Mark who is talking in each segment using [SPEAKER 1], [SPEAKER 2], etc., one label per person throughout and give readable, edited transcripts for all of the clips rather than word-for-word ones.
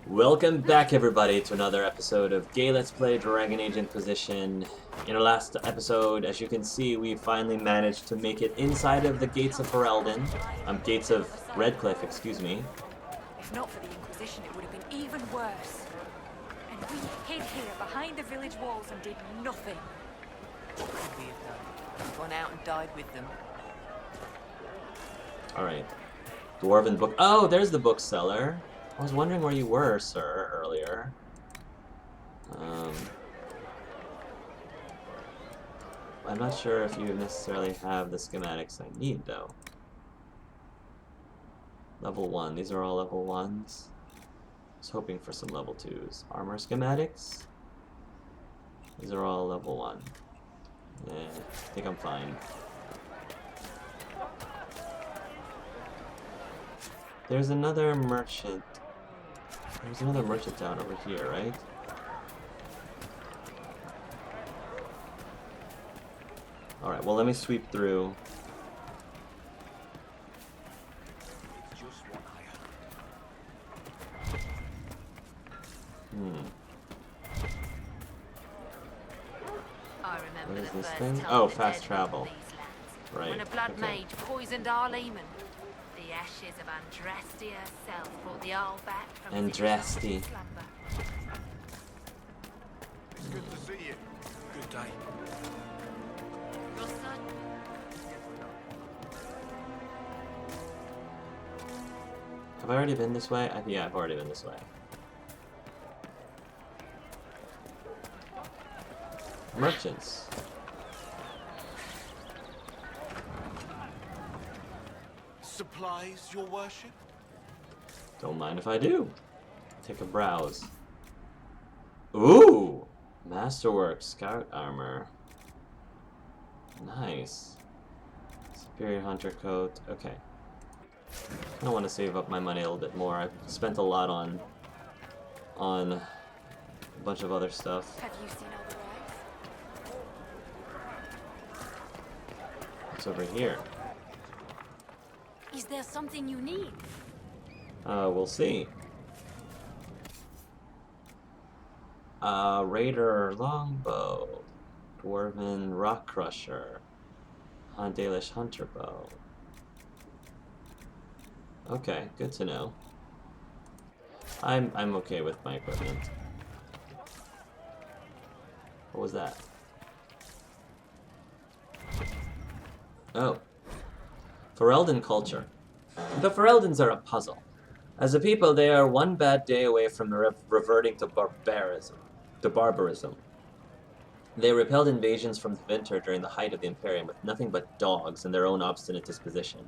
[SPEAKER 1] Welcome back, everybody, to another episode of Gay Let's Play Dragon Age Inquisition. In our last episode, as you can see, we finally managed to make it inside of the gates of gates of Redcliffe, excuse me.
[SPEAKER 2] If not for the Inquisition, it would have been even worse. And we hid here behind the village walls and did nothing.
[SPEAKER 3] What could we have done? Gone out and died with them.
[SPEAKER 1] Alright. Dwarven book. Oh, there's the bookseller. I was wondering where you were, sir, earlier. I'm not sure if you necessarily have the schematics I need, though. Level 1. These are all level 1s. I was hoping for some level 2s. Armor schematics. These are all level 1. Yeah, I think I'm fine. There's another merchant. There's another merchant down over here, right? Alright, well, let me sweep through.
[SPEAKER 3] I remember
[SPEAKER 1] What is
[SPEAKER 3] the
[SPEAKER 1] this
[SPEAKER 3] first
[SPEAKER 1] thing?
[SPEAKER 3] time
[SPEAKER 1] Oh,
[SPEAKER 3] the
[SPEAKER 1] fast
[SPEAKER 3] dead
[SPEAKER 1] travel.
[SPEAKER 3] walked these lands,
[SPEAKER 1] Right.
[SPEAKER 3] when a blood
[SPEAKER 1] Okay.
[SPEAKER 3] mage poisoned our leman. The ashes of Andraste herself brought the owl back from his
[SPEAKER 1] Andraste.
[SPEAKER 3] exhausted slumber.
[SPEAKER 4] It's good to see you. Good day.
[SPEAKER 3] Your son?
[SPEAKER 1] Have I already been this way? Yeah, I've already been this way. Merchants.
[SPEAKER 4] Supplies, your worship?
[SPEAKER 1] Don't mind if I do. Take a browse. Ooh! Masterwork, scout armor. Nice. Superior hunter coat. Okay. I want to save up my money a little bit more. I've spent a lot on a bunch of other stuff.
[SPEAKER 2] Have you seen all the wives?
[SPEAKER 1] What's over here?
[SPEAKER 2] Is there something you need?
[SPEAKER 1] We'll see. Raider longbow, dwarven rock crusher, Dalish hunter bow. Okay, good to know. I'm okay with my equipment. What was that? Oh. Faldon culture. The Faldons are a puzzle. As a people, they are one bad day away from reverting to barbarism. They repelled invasions from the Vinter during the height of the Imperium with nothing but dogs and their own obstinate disposition.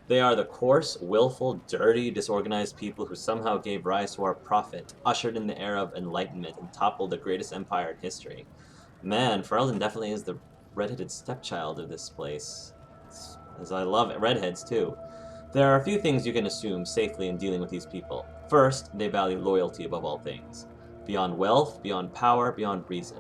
[SPEAKER 1] They are the coarse, willful, dirty, disorganized people who somehow gave rise to our prophet, ushered in the era of enlightenment, and toppled the greatest empire in history. Man, Faldon definitely is the redheaded stepchild of this place. As I love redheads, too. There are a few things you can assume safely in dealing with these people. First, they value loyalty above all things. Beyond wealth, beyond power, beyond reason.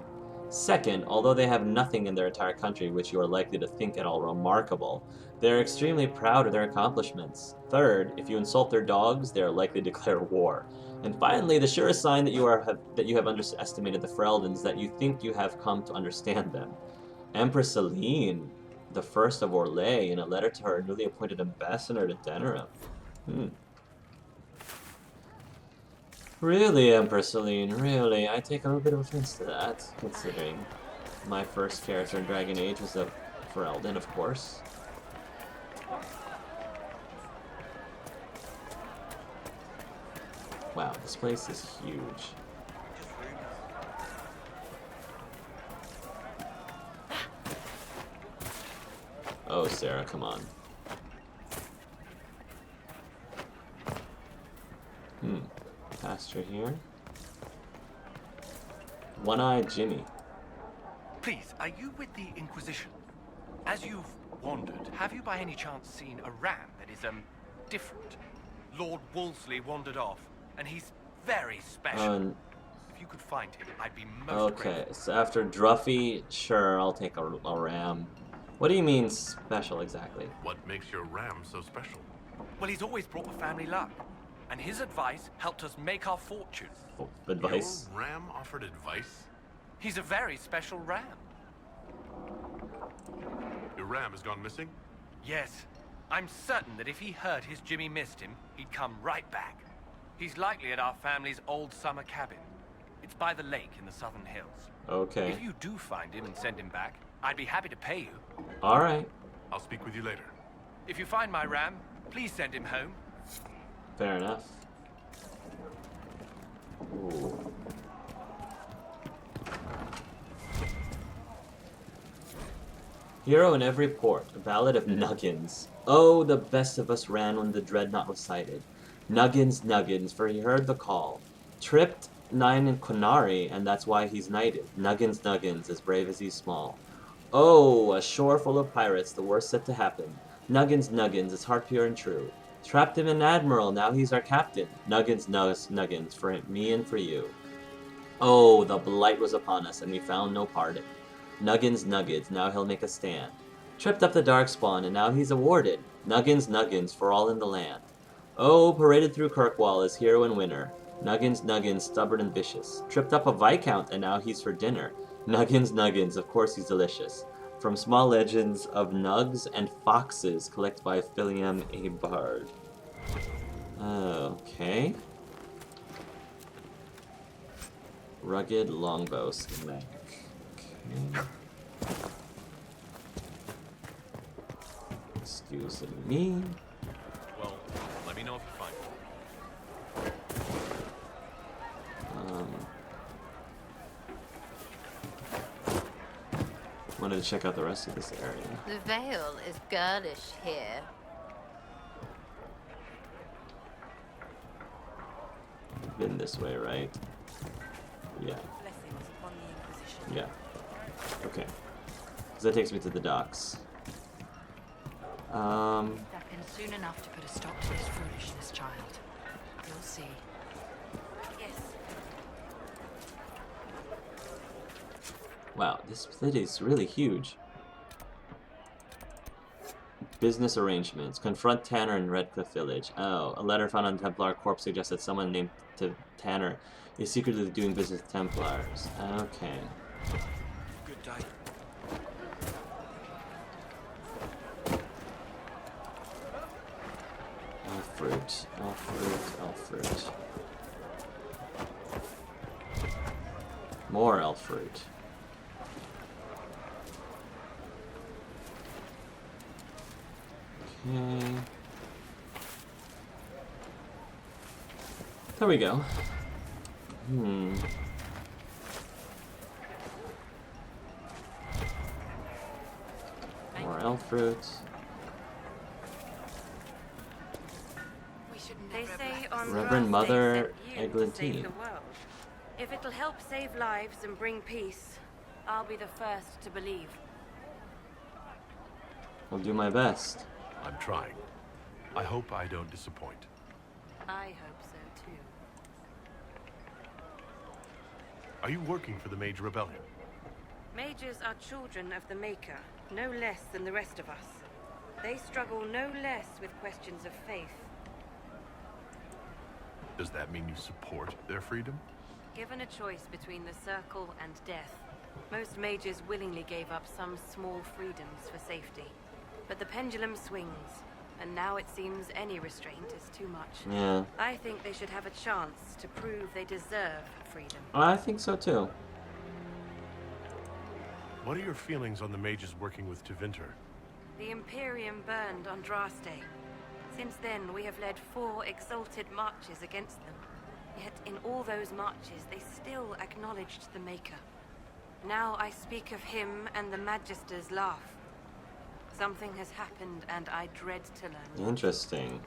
[SPEAKER 1] Second, although they have nothing in their entire country which you are likely to think at all remarkable, they are extremely proud of their accomplishments. Third, if you insult their dogs, they are likely to declare war. And finally, the surest sign that you have underestimated the Faldons is that you think you have come to understand them. Empress Celine, the first of Orlais, in a letter to her newly appointed ambassador to Denerim. Really, Empress Celine, really? I take a little bit of offense to that, considering my first character in Dragon Age was a Faldon, of course. Wow, this place is huge. Oh, Sarah, come on. Pasture here. One-eyed Jimmy.
[SPEAKER 5] Please, are you with the Inquisition? As you've wandered, have you by any chance seen a ram that is, different? Lord Wolseley wandered off, and he's very special. If you could find him, I'd be most
[SPEAKER 1] Okay,
[SPEAKER 5] grateful.
[SPEAKER 1] so after Druffy, sure, I'll take a ram. What do you mean special exactly?
[SPEAKER 6] What makes your ram so special?
[SPEAKER 5] Well, he's always brought the family luck. and his advice helped us make our fortune.
[SPEAKER 1] Oh, advice.
[SPEAKER 6] Your ram offered advice?
[SPEAKER 5] He's a very special ram.
[SPEAKER 6] Your ram has gone missing?
[SPEAKER 5] Yes. I'm certain that if he heard his Jimmy missed him, he'd come right back. He's likely at our family's old summer cabin. It's by the lake in the southern hills.
[SPEAKER 1] Okay.
[SPEAKER 5] If you do find him and send him back, I'd be happy to pay you.
[SPEAKER 1] Alright.
[SPEAKER 6] I'll speak with you later.
[SPEAKER 5] If you find my ram, please send him home.
[SPEAKER 1] Fair enough. Ooh. Hero in every port, a ballad of Nuggins. Oh, the best of us ran when the dreadnought was sighted. Nuggins, Nuggins, for he heard the call. Tripped 9 in Quinari, and that's why he's knighted. Nuggins, Nuggins, as brave as he's small. Oh, a shore full of pirates, the worst set to happen. Nuggins, Nuggins, his heart pure and true. Trapped him an admiral, now he's our captain. Nuggins, Nuggins, for me and for you. Oh, the blight was upon us, and we found no pardon. Nuggins, Nuggins, now he'll make a stand. Tripped up the darkspawn, and now he's awarded. Nuggins, Nuggins, for all in the land. Oh, paraded through Kirkwall as hero and winner. Nuggins, Nuggins, stubborn and vicious. Tripped up a viscount, and now he's for dinner. Nuggins, Nuggins, of course he's delicious. From small legends of nugs and foxes, collected by Philium a bard. Okay. Rugged longbow schematic. Okay. Excuse me.
[SPEAKER 6] Well, let me know if you find it.
[SPEAKER 1] Wanted to check out the rest of this area.
[SPEAKER 3] The veil is girlish here.
[SPEAKER 1] Been this way, right? Yeah.
[SPEAKER 2] Blessings upon the Inquisition.
[SPEAKER 1] Yeah. Okay. So that takes me to the docks.
[SPEAKER 7] Step in soon enough to put a stop to this foolishness, child. You'll see.
[SPEAKER 2] Yes.
[SPEAKER 1] Wow, this city is really huge. Business arrangements. Confront Tanner in Redcliffe village. Oh, a letter found on Templar corpse suggests that someone named Tanner is secretly doing business with Templars. Okay.
[SPEAKER 4] Good day.
[SPEAKER 1] Elf fruit. Elf fruit. Elf fruit. More elf fruit. Okay. There we go. More elf fruit.
[SPEAKER 8] They say on
[SPEAKER 1] Reverend
[SPEAKER 8] Earth
[SPEAKER 1] Mother
[SPEAKER 8] they sent you to
[SPEAKER 1] Eglantine.
[SPEAKER 8] save the world. If it'll help save lives and bring peace, I'll be the first to believe.
[SPEAKER 1] I'll do my best.
[SPEAKER 6] I'm trying. I hope I don't disappoint.
[SPEAKER 8] I hope so too.
[SPEAKER 6] Are you working for the Mage Rebellion?
[SPEAKER 8] Mages are children of the Maker, no less than the rest of us. They struggle no less with questions of faith.
[SPEAKER 6] Does that mean you support their freedom?
[SPEAKER 8] Given a choice between the Circle and death, most mages willingly gave up some small freedoms for safety. But the pendulum swings, and now it seems any restraint is too much.
[SPEAKER 1] Yeah.
[SPEAKER 8] I think they should have a chance to prove they deserve freedom.
[SPEAKER 1] I think so too.
[SPEAKER 6] What are your feelings on the mages working with Tevinter?
[SPEAKER 8] The Imperium burned on Draste. Since then, we have led 4 exalted marches against them. Yet in all those marches, they still acknowledged the Maker. Now I speak of him and the Magisters laugh. Something has happened, and I dread to learn.
[SPEAKER 1] Interesting.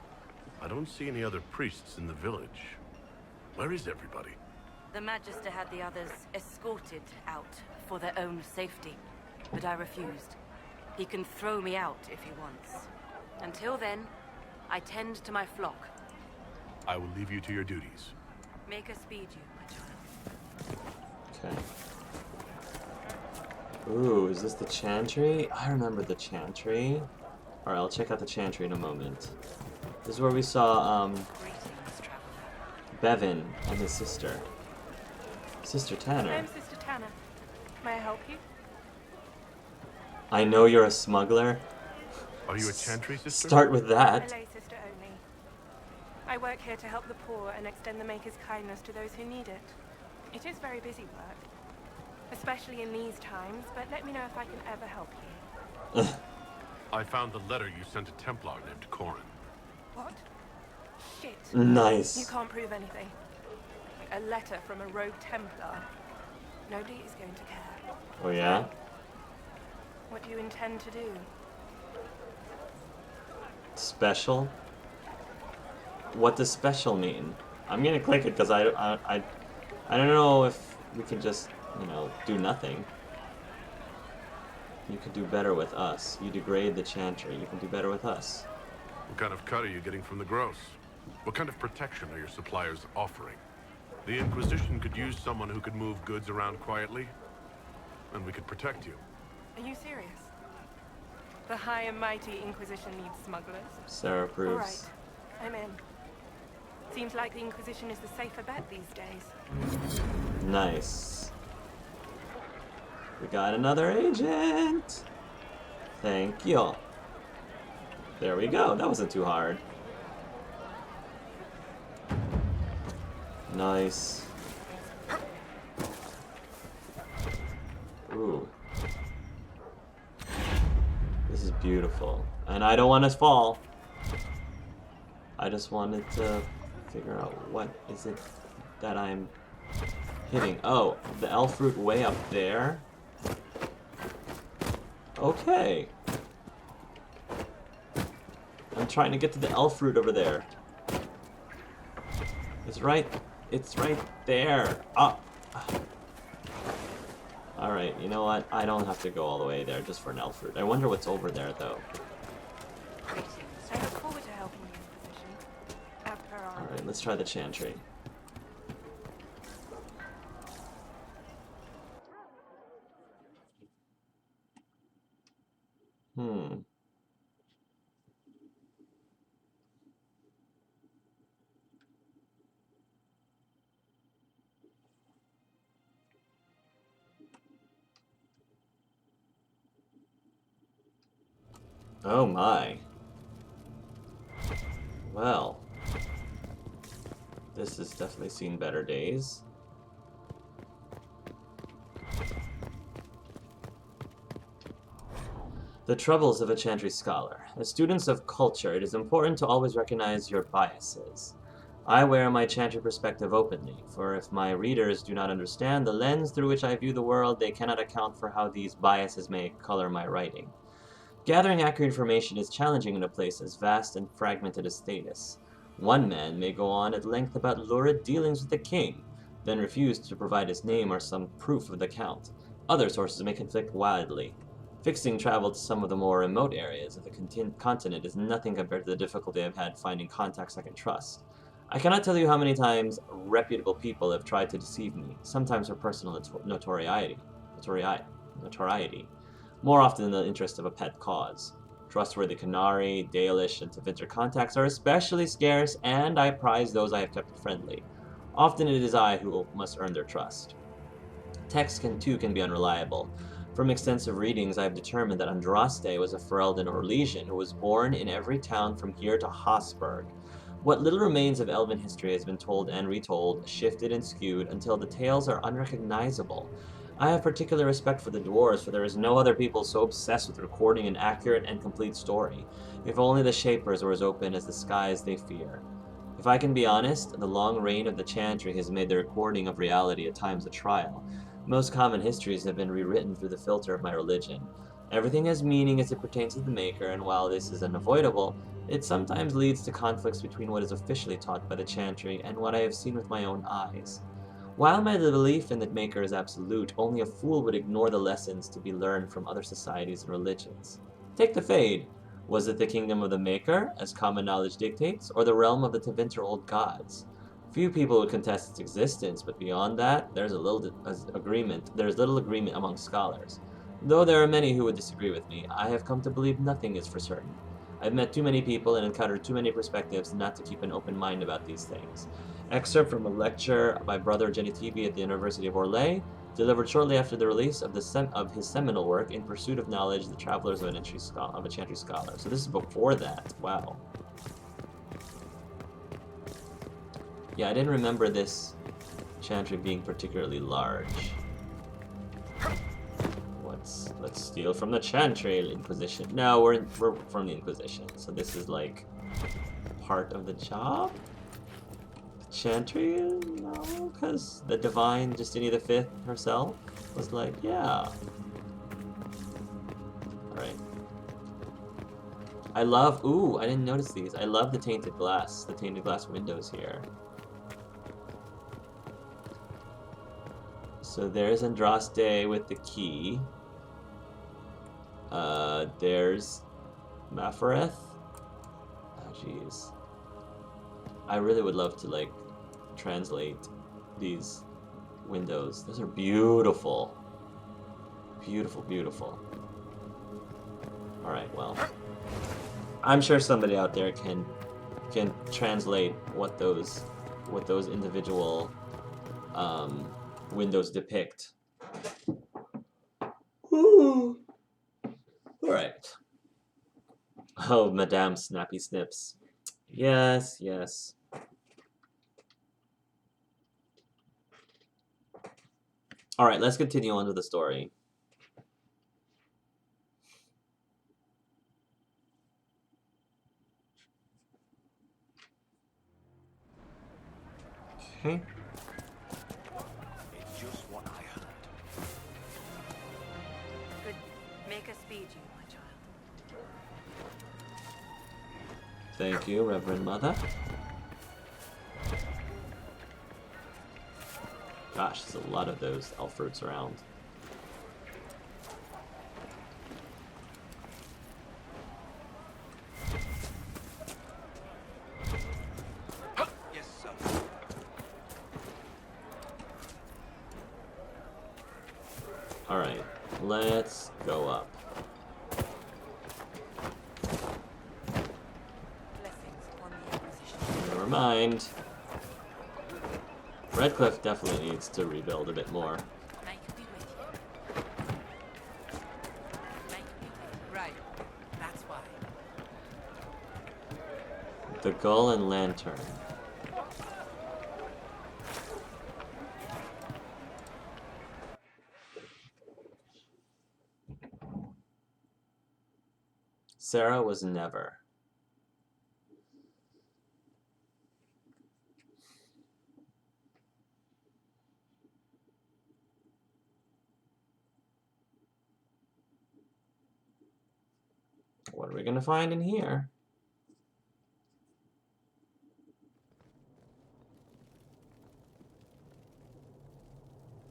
[SPEAKER 6] I don't see any other priests in the village. Where is everybody?
[SPEAKER 8] The Magister had the others escorted out for their own safety, but I refused. He can throw me out if he wants. Until then, I tend to my flock.
[SPEAKER 6] I will leave you to your duties.
[SPEAKER 8] Make us speed you, my child.
[SPEAKER 1] Okay. Ooh, is this the Chantry? I remember the Chantry. Alright, I'll check out the Chantry in a moment. This is where we saw,
[SPEAKER 7] Greetings, traveler.
[SPEAKER 1] Bevan and his sister. Sister Tanner.
[SPEAKER 9] I'm Sister Tanner. May I help you?
[SPEAKER 1] I know you're a smuggler.
[SPEAKER 6] Are you a Chantry sister?
[SPEAKER 1] Start with that.
[SPEAKER 9] A lay sister only. I work here to help the poor and extend the Maker's kindness to those who need it. It is very busy work, especially in these times, but let me know if I can ever help you.
[SPEAKER 6] I found the letter you sent to Templar named Corin.
[SPEAKER 9] What? Shit.
[SPEAKER 1] Nice.
[SPEAKER 9] You can't prove anything. A letter from a rogue Templar. Nobody is going to care.
[SPEAKER 1] Oh yeah?
[SPEAKER 9] What do you intend to do?
[SPEAKER 1] Special? What does special mean? I'm gonna click it because I don't know if we can just, you know, do nothing. You could do better with us. You degrade the Chantry. You can do better with us.
[SPEAKER 6] What kind of cut are you getting from the gross? What kind of protection are your suppliers offering? The Inquisition could use someone who could move goods around quietly, and we could protect you.
[SPEAKER 9] Are you serious? The high and mighty Inquisition needs smugglers?
[SPEAKER 1] Sarah approves.
[SPEAKER 9] All right, I'm in. Seems like the Inquisition is the safer bet these days.
[SPEAKER 1] Nice. We got another agent. Thank you. There we go. That wasn't too hard. Nice. Ooh. This is beautiful. And I don't want to fall. I just wanted to figure out what is it that I'm hitting. Oh, the elf fruit way up there? Okay. I'm trying to get to the elf fruit over there. It's right there. Ah. Alright, you know what? I don't have to go all the way there just for an elf fruit. I wonder what's over there, though.
[SPEAKER 9] I look forward to helping the Inquisition. As per our...
[SPEAKER 1] Alright, let's try the Chantry. Oh my. Well, this has definitely seen better days. The troubles of a Chantry scholar. As students of culture, it is important to always recognize your biases. I wear my Chantry perspective openly, for if my readers do not understand the lens through which I view the world, they cannot account for how these biases may color my writing. Gathering accurate information is challenging in a place as vast and fragmented as Thetis. One man may go on at length about lurid dealings with the king, then refuse to provide his name or some proof of the count. Other sources may conflict wildly. Fixing travel to some of the more remote areas of the continent is nothing compared to the difficulty I've had finding contacts I can trust. I cannot tell you how many times reputable people have tried to deceive me, sometimes for personal notoriety. More often in the interest of a pet cause. Trustworthy Canary, Dalish, and Tevinter contacts are especially scarce, and I prize those I have kept friendly. Often it is I who must earn their trust. Text too can be unreliable. From extensive readings, I have determined that Andraste was a Ferelden or Orlesian who was born in every town from here to Habsburg. What little remains of Elven history has been told and retold, shifted and skewed, until the tales are unrecognizable. I have particular respect for the dwarves, for there is no other people so obsessed with recording an accurate and complete story. If only the Shapers were as open as the skies they fear. If I can be honest, the long reign of the Chantry has made the recording of reality at times a trial. Most common histories have been rewritten through the filter of my religion. Everything has meaning as it pertains to the Maker, and while this is unavoidable, it sometimes leads to conflicts between what is officially taught by the Chantry and what I have seen with my own eyes. While my belief in the Maker is absolute, only a fool would ignore the lessons to be learned from other societies and religions. Take the Fade. Was it the kingdom of the Maker, as common knowledge dictates, or the realm of the Tevinter old gods? Few people would contest its existence, but beyond that, there's little agreement among scholars. Though there are many who would disagree with me, I have come to believe nothing is for certain. I've met too many people and encountered too many perspectives not to keep an open mind about these things. Excerpt from a lecture by Brother Genitivi at the University of Orlais, delivered shortly after the release of his seminal work, In Pursuit of Knowledge, The Travelers of a Chantry Scholar. So this is before that. Wow. Yeah, I didn't remember this Chantry being particularly large. Let's steal from the Chantry Inquisition. No, we're from the Inquisition, so this is like part of the job. The Chantry, no, because the divine Justini V herself was like, yeah. All right. I love. Ooh, I didn't notice these. I love the tainted glass windows here. So there's Andraste with the key. There's Mafareth. Oh, jeez. I really would love to, like, translate these windows. Those are beautiful. Beautiful, beautiful. Alright, well. I'm sure somebody out there can translate what those individual windows depict. Ooh. Alright. Oh, Madame Snappy Snips. Yes, yes. Alright, let's continue on with the story. Okay.
[SPEAKER 5] It's just what I heard.
[SPEAKER 8] Good. Make us speed you, my child.
[SPEAKER 1] Thank you, Reverend Mother. Gosh, there's a lot of those elf fruits around.
[SPEAKER 5] Yes, sir.
[SPEAKER 1] Alright, let's go up.
[SPEAKER 2] Blessings upon the Inquisition.
[SPEAKER 1] Never mind. Redcliffe definitely needs to rebuild a bit more.
[SPEAKER 3] Make me with you. Make me with you. Right. That's why.
[SPEAKER 1] The Gull and Lantern. Sarah was never. What are we gonna find in here?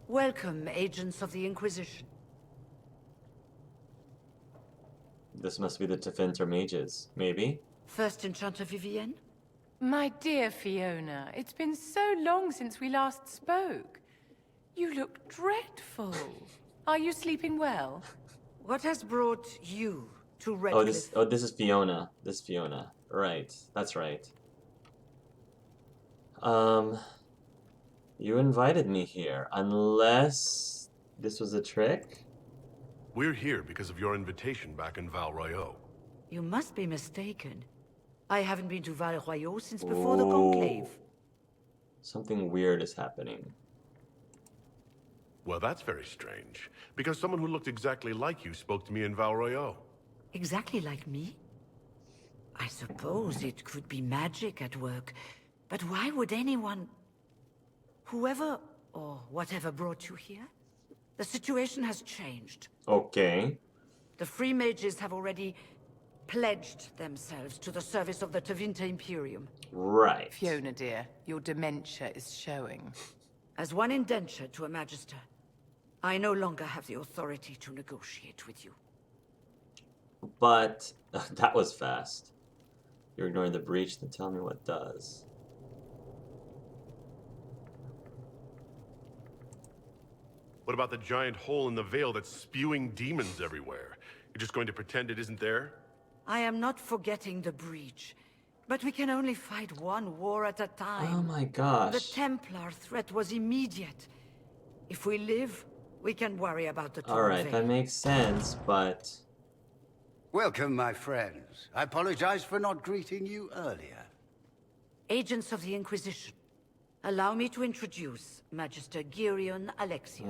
[SPEAKER 7] Welcome, agents of the Inquisition.
[SPEAKER 1] This must be the Tevinter mages, maybe?
[SPEAKER 7] First Enchanter Vivienne?
[SPEAKER 9] My dear Fiona, it's been so long since we last spoke. You look dreadful. Are you sleeping well?
[SPEAKER 7] What has brought you to Redcliffe?
[SPEAKER 1] This is Fiona. This is Fiona. Right, that's right. You invited me here, unless this was a trick?
[SPEAKER 6] We're here because of your invitation back in Val Royeaux.
[SPEAKER 7] You must be mistaken. I haven't been to Val Royeaux since before the Conclave.
[SPEAKER 1] Something weird is happening.
[SPEAKER 6] Well, that's very strange, because someone who looked exactly like you spoke to me in Val Royeaux.
[SPEAKER 7] Exactly like me? I suppose it could be magic at work, but why would anyone... Whoever or whatever brought you here? The situation has changed.
[SPEAKER 1] Okay.
[SPEAKER 7] The Free Mages have already pledged themselves to the service of the Tevinter Imperium.
[SPEAKER 1] Right.
[SPEAKER 9] Fiona, dear, your dementia is showing.
[SPEAKER 7] As one indenture to a Magister, I no longer have the authority to negotiate with you.
[SPEAKER 1] But that was fast. You're ignoring the breach, then tell me what does.
[SPEAKER 6] What about the giant hole in the veil that's spewing demons everywhere? You're just going to pretend it isn't there?
[SPEAKER 7] I am not forgetting the breach. But we can only fight one war at a time.
[SPEAKER 1] Oh my gosh.
[SPEAKER 7] The Templar threat was immediate. If we live, we can worry about the
[SPEAKER 1] Alright, that makes sense, but...
[SPEAKER 10] Welcome, my friends. I apologize for not greeting you earlier.
[SPEAKER 7] Agents of the Inquisition. Allow me to introduce Magister Girion Alexus.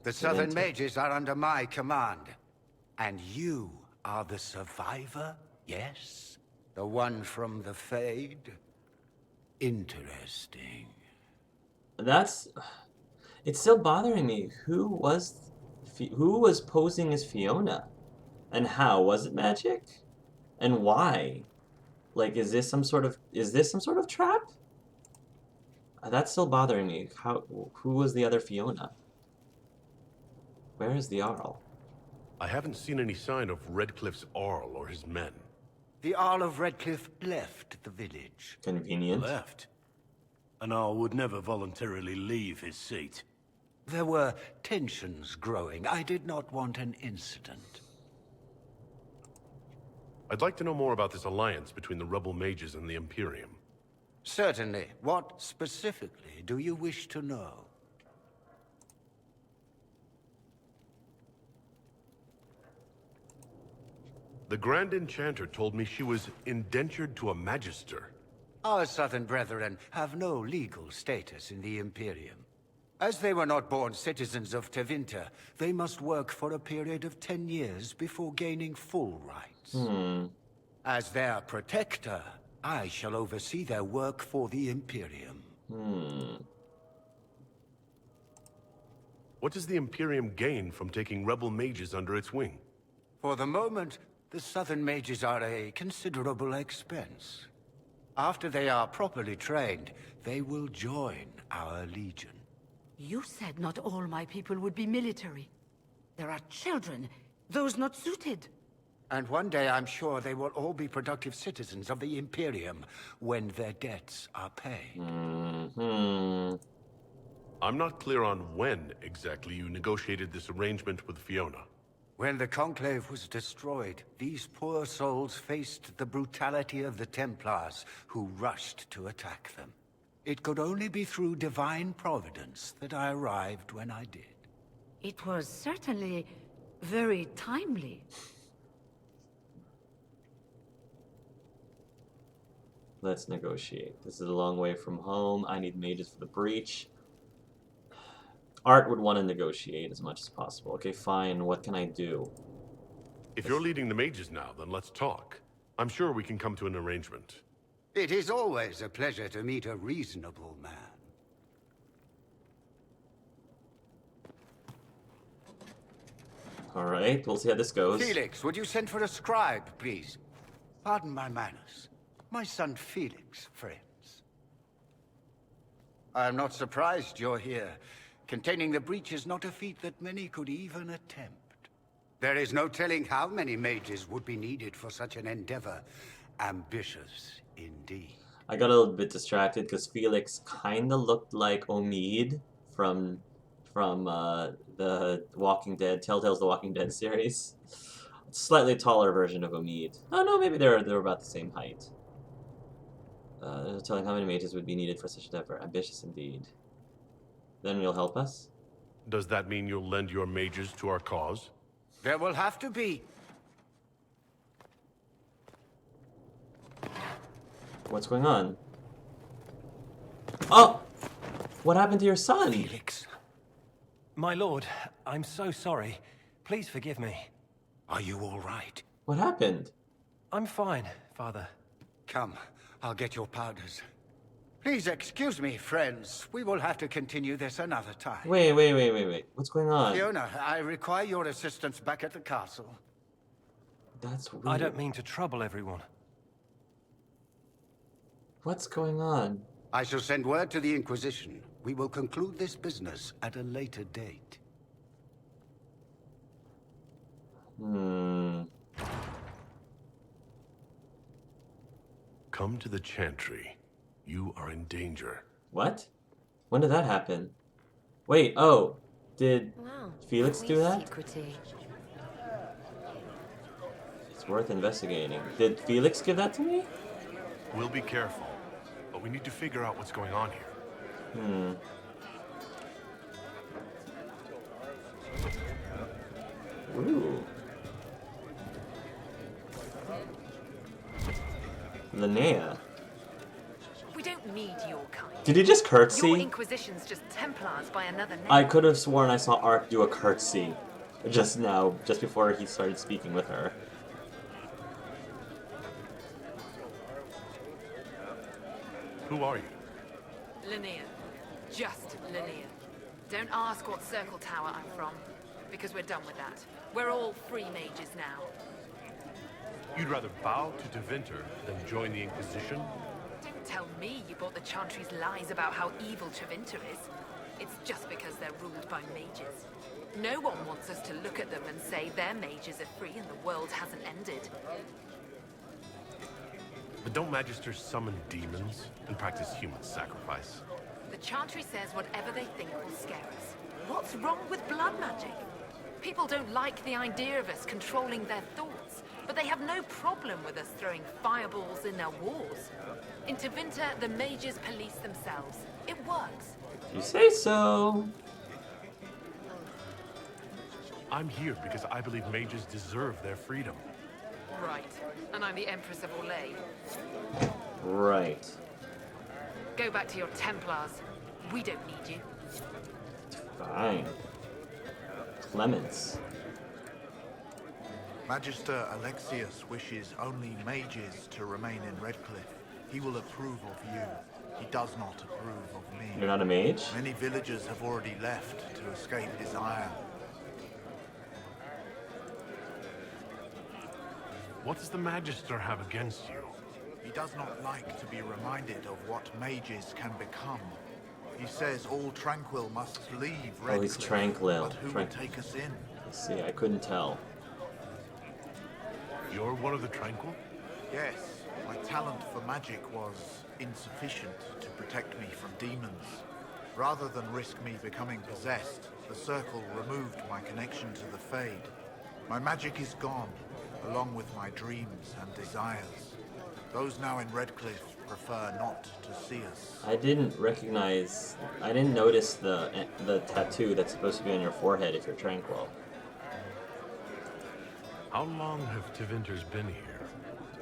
[SPEAKER 10] The Southern Mages are under my command. And you are the survivor, yes? The one from the Fade? Interesting.
[SPEAKER 1] That's... It's still bothering me. Who was posing as Fiona? And how? Was it magic? And why? Like, is this some sort of trap? That's still bothering me. Who was the other Fiona? Where is the Arl?
[SPEAKER 6] I haven't seen any sign of Redcliffe's Arl or his men.
[SPEAKER 10] The Arl of Redcliffe left the village.
[SPEAKER 1] Convenient.
[SPEAKER 4] Left? An Arl would never voluntarily leave his seat.
[SPEAKER 10] There were tensions growing. I did not want an incident.
[SPEAKER 6] I'd like to know more about this alliance between the rebel mages and the Imperium.
[SPEAKER 10] Certainly. What specifically do you wish to know?
[SPEAKER 6] The Grand Enchanter told me she was indentured to a Magister.
[SPEAKER 10] Our southern brethren have no legal status in the Imperium. As they were not born citizens of Tevinter, they must work for a period of 10 years before gaining full rights. As their protector, I shall oversee their work for the Imperium.
[SPEAKER 6] What does the Imperium gain from taking rebel mages under its wing?
[SPEAKER 10] For the moment, the southern mages are a considerable expense. After they are properly trained, they will join our legion.
[SPEAKER 7] You said not all my people would be military. There are children, those not suited.
[SPEAKER 10] And one day I'm sure they will all be productive citizens of the Imperium when their debts are paid.
[SPEAKER 6] I'm not clear on when exactly you negotiated this arrangement with Fiona.
[SPEAKER 10] When the Conclave was destroyed, these poor souls faced the brutality of the Templars, who rushed to attack them. It could only be through divine providence that I arrived when I did.
[SPEAKER 7] It was certainly very timely.
[SPEAKER 1] Let's negotiate. This is a long way from home. I need mages for the breach. Art would want to negotiate as much as possible. Okay, fine. What can I do?
[SPEAKER 6] If you're leading the mages now, then let's talk. I'm sure we can come to an arrangement.
[SPEAKER 10] It is always a pleasure to meet a reasonable man.
[SPEAKER 1] Alright, we'll see how this goes.
[SPEAKER 10] Felix, would you send for a scribe, please? Pardon my manners. My son Felix, friends. I am not surprised you're here. Containing the breach is not a feat that many could even attempt. There is no telling how many mages would be needed for such an endeavor. Ambitious, indeed.
[SPEAKER 1] I got a little bit distracted because Felix kind of looked like Omid from the Walking Dead, Telltale's The Walking Dead series. Slightly taller version of Omid. Oh no, maybe they're about the same height. Telling how many mages would be needed for such an endeavor. Ambitious indeed. Then you'll help us?
[SPEAKER 6] Does that mean you'll lend your mages to our cause?
[SPEAKER 10] There will have to be.
[SPEAKER 1] What's going on? Oh! What happened to your son?
[SPEAKER 10] Felix.
[SPEAKER 5] My lord, I'm so sorry. Please forgive me.
[SPEAKER 10] Are you all right?
[SPEAKER 1] What happened?
[SPEAKER 5] I'm fine, Father.
[SPEAKER 10] Come, I'll get your powders. Please excuse me, friends. We will have to continue this another time.
[SPEAKER 1] Wait. What's going on?
[SPEAKER 10] Fiona, I require your assistance back at the castle.
[SPEAKER 1] That's weird.
[SPEAKER 5] I don't mean to trouble everyone.
[SPEAKER 1] What's going on?
[SPEAKER 10] I shall send word to the Inquisition. We will conclude this business at a later date.
[SPEAKER 6] Come to the Chantry. You are in danger.
[SPEAKER 1] What? When did that happen? Wait, oh. Did Felix do that? It's worth investigating. Did Felix give that to me?
[SPEAKER 6] We'll be careful, but we need to figure out what's going on here.
[SPEAKER 1] Ooh. Linnea.
[SPEAKER 3] We don't need your kind.
[SPEAKER 1] Did he just
[SPEAKER 3] Your
[SPEAKER 1] curtsy?
[SPEAKER 3] Inquisition's just Templars by another name.
[SPEAKER 1] I could have sworn I saw Ark do a curtsy just now, just before he started speaking with her.
[SPEAKER 6] Who are you?
[SPEAKER 3] Linnea. Just Linnea. Don't ask what Circle Tower I'm from, because we're done with that. We're all free mages now.
[SPEAKER 6] You'd rather bow to Tevinter than join the Inquisition?
[SPEAKER 3] Don't tell me you bought the Chantry's lies about how evil Tevinter is. It's just because they're ruled by mages. No one wants us to look at them and say their mages are free and the world hasn't ended.
[SPEAKER 6] But don't Magisters summon demons and practice human sacrifice?
[SPEAKER 3] The Chantry says whatever they think will scare us. What's wrong with blood magic? People don't like the idea of us controlling their thoughts, but they have no problem with us throwing fireballs in their wars. In Tevinter, the mages police themselves. It works.
[SPEAKER 1] You say so.
[SPEAKER 6] I'm here because I believe mages deserve their freedom.
[SPEAKER 3] Right. And I'm the Empress of Orlais.
[SPEAKER 1] Right.
[SPEAKER 3] Go back to your Templars. We don't need you.
[SPEAKER 1] Fine. Clemens.
[SPEAKER 11] Magister Alexus wishes only mages to remain in Redcliffe. He will approve of you. He does not approve of me.
[SPEAKER 1] You're not a mage?
[SPEAKER 11] Many villagers have already left to escape his ire.
[SPEAKER 6] What does the Magister have against you?
[SPEAKER 11] He does not like to be reminded of what mages can become. He says all Tranquil must leave Redcliffe.
[SPEAKER 1] Oh, he's Tranquil.
[SPEAKER 11] But who will take us in?
[SPEAKER 1] Let's see, I couldn't tell.
[SPEAKER 6] You're one of the Tranquil?
[SPEAKER 11] Yes, my talent for magic was insufficient to protect me from demons. Rather than risk me becoming possessed, the Circle removed my connection to the Fade. My magic is gone, along with my dreams and desires. Those now in Redcliffe prefer not to see us.
[SPEAKER 1] I didn't notice the tattoo that's supposed to be on your forehead if you're Tranquil.
[SPEAKER 6] How long have Tevinters been here?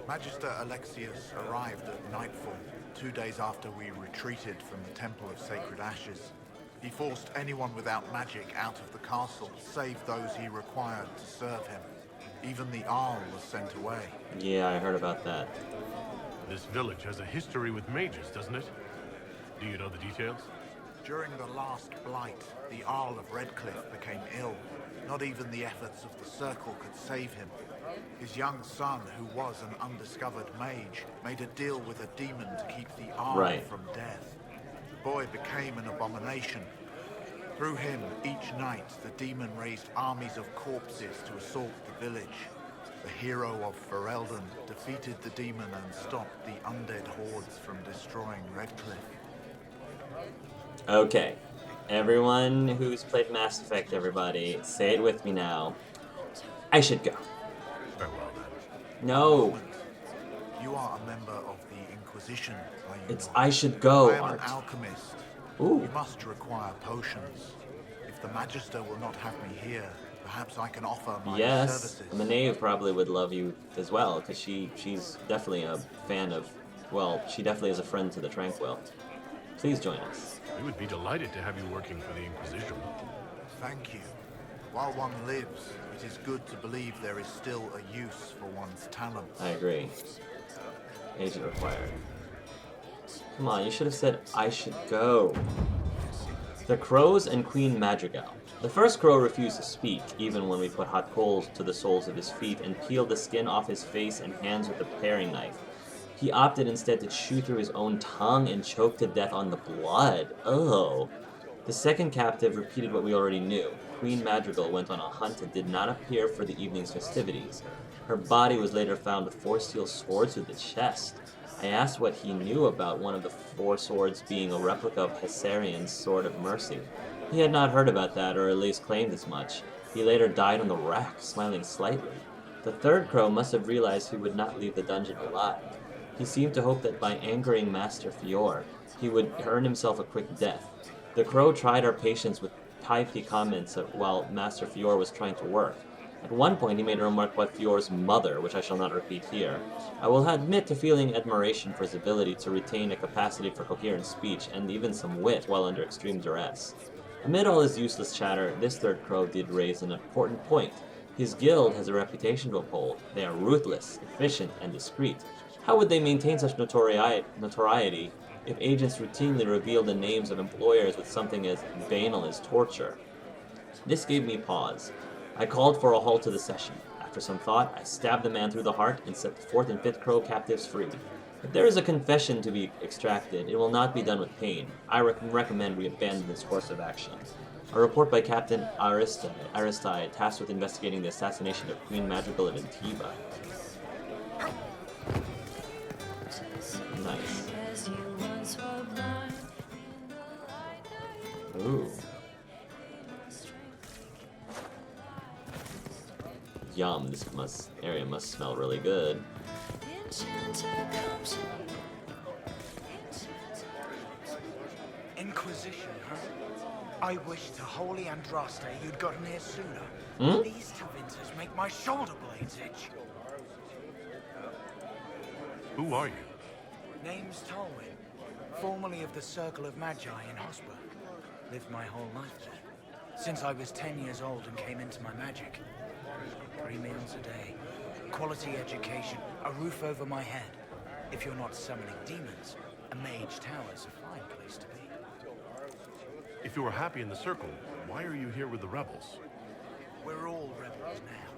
[SPEAKER 11] Magister Alexius arrived at nightfall, 2 days after we retreated from the Temple of Sacred Ashes. He forced anyone without magic out of the castle, save those he required to serve him. Even the Arl was sent away.
[SPEAKER 1] Yeah, I heard about that.
[SPEAKER 6] This village has a history with mages, doesn't it? Do you know the details?
[SPEAKER 11] During the last blight, the Arl of Redcliffe became ill. Not even the efforts of the Circle could save him. His young son, who was an undiscovered mage, made a deal with a demon to keep the Arl from death. The boy became an abomination. Through him, each night, the demon raised armies of corpses to assault the village. The hero of Faldon defeated the demon and stopped the undead hordes from destroying Redcliffe.
[SPEAKER 1] Okay. Everyone who's played Mass Effect, everybody, say it with me now. I should go.
[SPEAKER 6] Farewell, then.
[SPEAKER 1] No.
[SPEAKER 11] You are a member of the Inquisition, are you
[SPEAKER 1] It's
[SPEAKER 11] not?
[SPEAKER 1] I should go,
[SPEAKER 11] I am
[SPEAKER 1] Art.
[SPEAKER 11] an alchemist.
[SPEAKER 1] Ooh.
[SPEAKER 11] You must require potions. If the Magister will not have me here, perhaps I can offer my
[SPEAKER 1] Yes,
[SPEAKER 11] services.
[SPEAKER 1] Manev probably would love you as well, because she's definitely a fan of, well, she definitely is a friend to the Tranquil. Please join us.
[SPEAKER 6] We would be delighted to have you working for the Inquisition.
[SPEAKER 11] Thank you. While one lives, it is good to believe there is still a use for one's talents.
[SPEAKER 1] I agree. Agent required. Come on, you should have said I should go. The Crows and Queen Madrigal. The first crow refused to speak, even when we put hot coals to the soles of his feet and peeled the skin off his face and hands with a paring knife. He opted instead to chew through his own tongue and choke to death on the blood. Oh. The second captive repeated what we already knew. Queen Madrigal went on a hunt and did not appear for the evening's festivities. Her body was later found with 4 steel swords through the chest. I asked what he knew about one of the 4 swords being a replica of Hessarian's Sword of Mercy. He had not heard about that, or at least claimed as much. He later died on the rack, smiling slightly. The third crow must have realized he would not leave the dungeon alive. He seemed to hope that by angering Master Fior, he would earn himself a quick death. The crow tried our patience with pithy comments while Master Fior was trying to work. At one point he made a remark about Fior's mother, which I shall not repeat here. I will admit to feeling admiration for his ability to retain a capacity for coherent speech and even some wit while under extreme duress. Amid all his useless chatter, this third crow did raise an important point. His guild has a reputation to uphold. They are ruthless, efficient, and discreet. How would they maintain such notoriety if agents routinely reveal the names of employers with something as banal as torture? This gave me pause. I called for a halt to the session. After some thought, I stabbed the man through the heart and set the fourth and fifth crow captives free. If there is a confession to be extracted, it will not be done with pain. I recommend we abandon this course of action. A report by Captain Aristide, tasked with investigating the assassination of Queen Madrigal of Antiba. Nice. Ooh. Yum, this area must smell really good.
[SPEAKER 12] Inquisition, huh? I wish to holy Andraste you'd gotten here sooner. These Towinters make my shoulder blades itch.
[SPEAKER 6] Who are you?
[SPEAKER 12] Name's Towin, formerly of the Circle of Magi in Hosper. Lived my whole life there, since I was 10 years old and came into my magic. 3 meals a day, quality education, a roof over my head. If you're not summoning demons, a mage tower's a fine place to be.
[SPEAKER 6] If you were happy in the Circle, why are you here with the rebels?
[SPEAKER 12] We're all rebels now.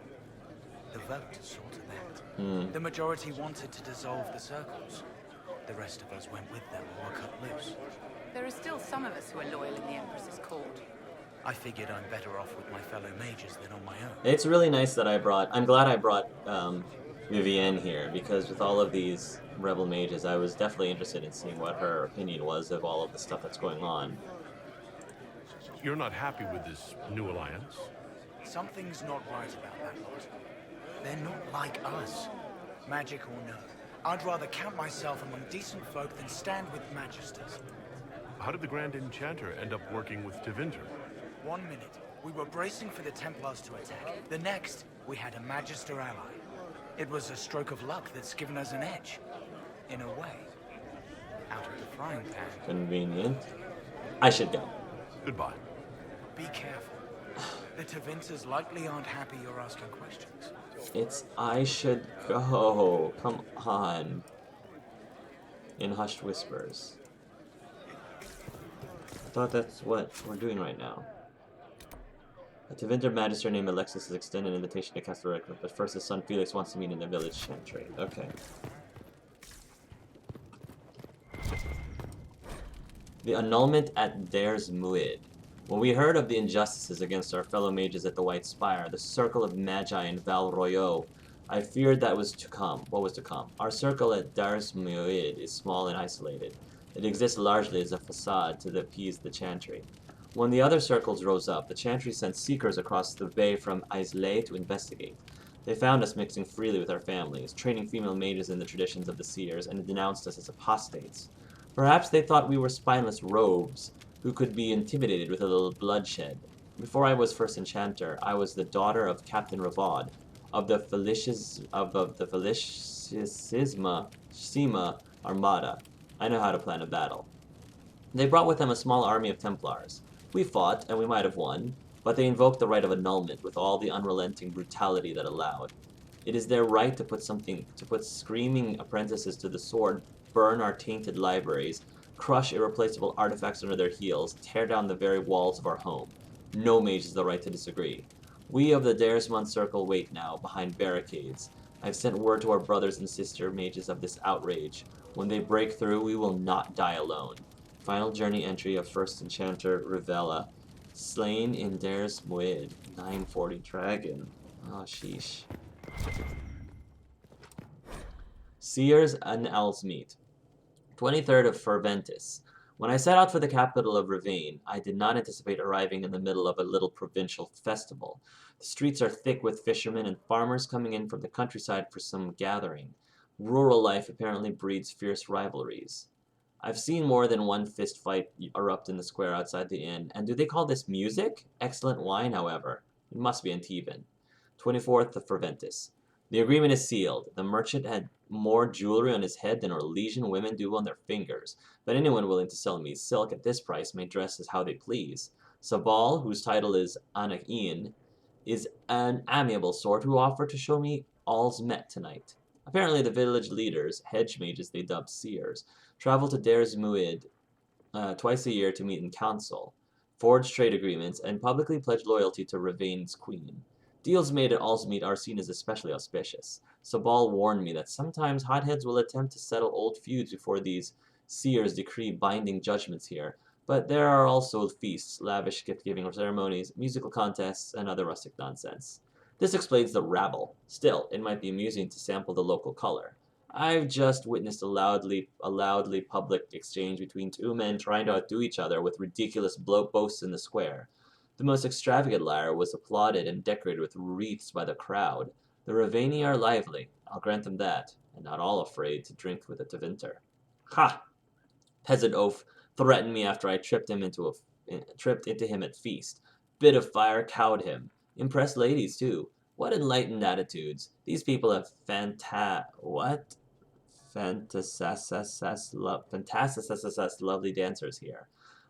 [SPEAKER 12] The vote saw to that. The majority wanted to dissolve the circles. The rest of us went with them or were cut loose.
[SPEAKER 3] There are still some of us who are loyal in the Empress's court.
[SPEAKER 12] I figured I'm better off with my fellow mages than on my own.
[SPEAKER 1] It's really nice that I'm glad I brought Vivienne here, because with all of these rebel mages, I was definitely interested in seeing what her opinion was of all of the stuff that's going on.
[SPEAKER 6] You're not happy with this new alliance?
[SPEAKER 12] Something's not right about that lot. They're not like us. Magic or no, I'd rather count myself among decent folk than stand with magisters.
[SPEAKER 6] How did the Grand Enchanter end up working with Tevinter?
[SPEAKER 12] 1 minute, we were bracing for the Templars to attack. The next, we had a Magister ally. It was a stroke of luck that's given us an edge. In a way. Out of the frying pan.
[SPEAKER 1] Convenient. I should go.
[SPEAKER 6] Goodbye.
[SPEAKER 12] Be careful. The Tevinters likely aren't happy you're asking questions.
[SPEAKER 1] I should go. Come on. In hushed whispers. I thought that's what we're doing right now. A Tevinter Magister named Alexus has extended an invitation to cast Redcliffe, but first his son Felix wants to meet in the village Chantry. Okay. The annulment at Dares Muid. When we heard of the injustices against our fellow mages at the White Spire, the Circle of Magi in Val Royeaux, I feared that was to come. What was to come? Our circle at Dares Muid is small and isolated. It exists largely as a facade to appease the Chantry. When the other circles rose up, the Chantry sent seekers across the bay from Islay to investigate. They found us mixing freely with our families, training female mages in the traditions of the seers, and denounced us as apostates. Perhaps they thought we were spineless rogues, who could be intimidated with a little bloodshed. Before I was first enchanter, I was the daughter of Captain Ravaud, of the Felicissima Armada. I know how to plan a battle. They brought with them a small army of Templars. We fought, and we might have won, but they invoked the right of annulment with all the unrelenting brutality that allowed. It is their right to put screaming apprentices to the sword, burn our tainted libraries, crush irreplaceable artifacts under their heels, tear down the very walls of our home. No mage has the right to disagree. We of the Daresmont Circle wait now, behind barricades. I've sent word to our brothers and sister mages of this outrage. When they break through, we will not die alone. Final journey entry of First Enchanter Rivella. Slain in Dares Muid. 940 Dragon. Oh, sheesh. Seers and Owlsmeet. 23rd of Ferventus. When I set out for the capital of Ravane, I did not anticipate arriving in the middle of a little provincial festival. The streets are thick with fishermen and farmers coming in from the countryside for some gathering. Rural life apparently breeds fierce rivalries. I've seen more than one fist fight erupt in the square outside the inn. And do they call this music? Excellent wine, however. It must be Antibon. 24th of Ferventus. The agreement is sealed. The merchant had more jewelry on his head than Orlesian women do on their fingers, but anyone willing to sell me silk at this price may dress as how they please. Sabal, whose title is Anakin, is an amiable sort who offered to show me all's met tonight. Apparently the village leaders, hedge mages they dubbed seers, travel to Dares Muid twice a year to meet in council, forge trade agreements, and publicly pledge loyalty to Ravain's queen. Deals made at Allsmeet are seen as especially auspicious. Sabal warned me that sometimes hotheads will attempt to settle old feuds before these seers decree binding judgments here, but there are also feasts, lavish gift-giving ceremonies, musical contests, and other rustic nonsense. This explains the rabble. Still, it might be amusing to sample the local color. I've just witnessed a loudly public exchange between two men trying to outdo each other with ridiculous boasts in the square. The most extravagant lyre was applauded and decorated with wreaths by the crowd. The Ravani are lively, I'll grant them that, and not all afraid to drink with a Tevinter. Ha! Peasant oaf threatened me after I tripped into him at feast. Bit of fire cowed him. Impressed ladies, too. What enlightened attitudes. These people have fantastic lovely dancers here.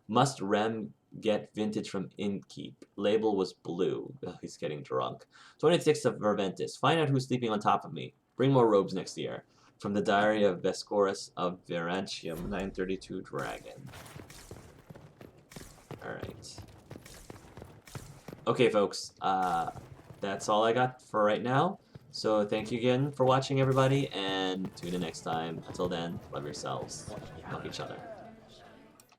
[SPEAKER 1] Must Rem get vintage from Innkeep. Label was blue. Ugh, he's getting drunk. 26th of Verventus. Find out who's sleeping on top of me. Bring more robes next year. From the Diary of Vescorus of Verantium, 932 Dragon. Alright. Okay, folks. That's all I got for right now. So thank you again for watching, everybody, and tune in next time. Until then, love yourselves. Love each other.